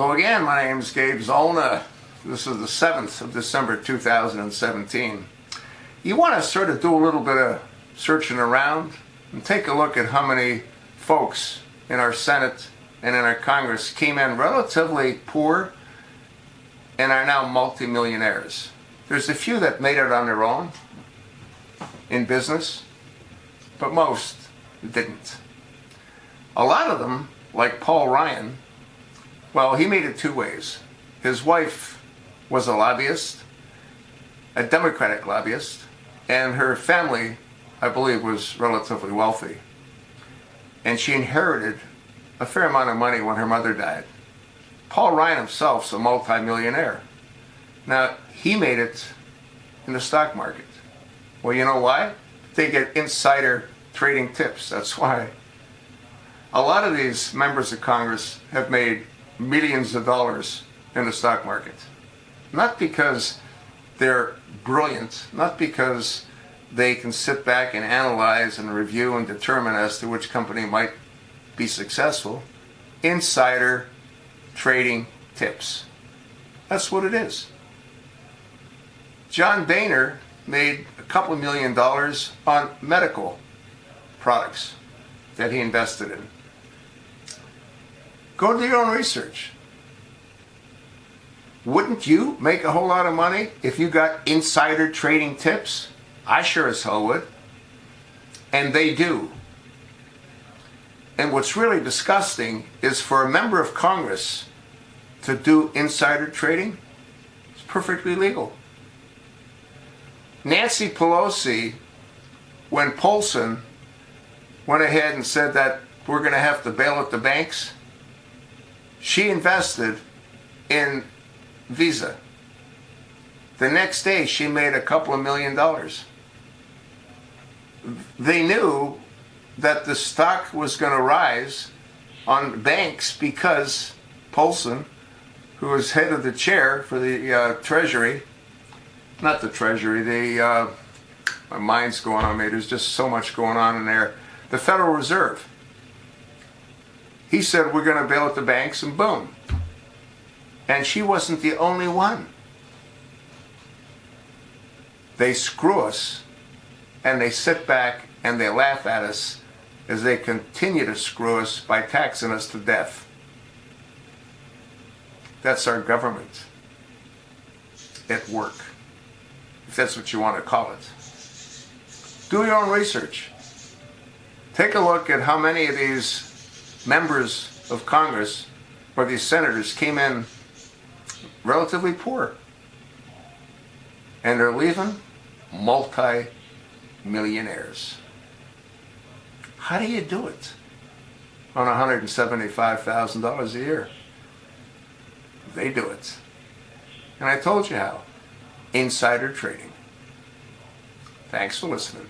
Hello again, my name is Gabe Zollner. This is the 7th of December 2017. You want to sort of do a little bit of searching around and take a look at how many folks in our Senate and in our Congress came in relatively poor and are now multimillionaires. There's a few that made it on their own in business, but most didn't. A lot of them, like Paul Ryan, well, he made it two ways. His wife was a lobbyist, a Democratic lobbyist, and her family, I believe, was relatively wealthy. And she inherited a fair amount of money when her mother died. Paul Ryan himself's a multi-millionaire. Now, he made it in the stock market. Well, you know why? They get insider trading tips. That's why. A lot of these members of Congress have made millions of dollars in the stock market. Not because they're brilliant, not because they can sit back and analyze and review and determine as to which company might be successful. Insider trading tips. That's what it is. John Boehner made a couple $1 million on medical products that he invested in. Go do your own research. Wouldn't you make a whole lot of money if you got insider trading tips? I sure as hell would. And they do. And what's really disgusting is for a member of Congress to do insider trading. It's perfectly legal. Nancy Pelosi, when Paulson went ahead and said that we're going to have to bail out the banks, she invested in Visa. The next day, she made a couple of $1 million. They knew that the stock was going to rise on banks because Paulson, who was head of the chair for the Treasury, not the Treasury, my mind's going on me, there's just so much going on in there, the Federal Reserve. He said, we're going to bail out the banks, and boom. And she wasn't the only one. They screw us, and they sit back and they laugh at us as they continue to screw us by taxing us to death. That's our government at work, if that's what you want to call it. Do your own research. Take a look at how many of these members of Congress or these senators came in relatively poor. And they're leaving multi-millionaires. How do you do it on $175,000 a year? They do it. And I told you how. Insider trading. Thanks for listening.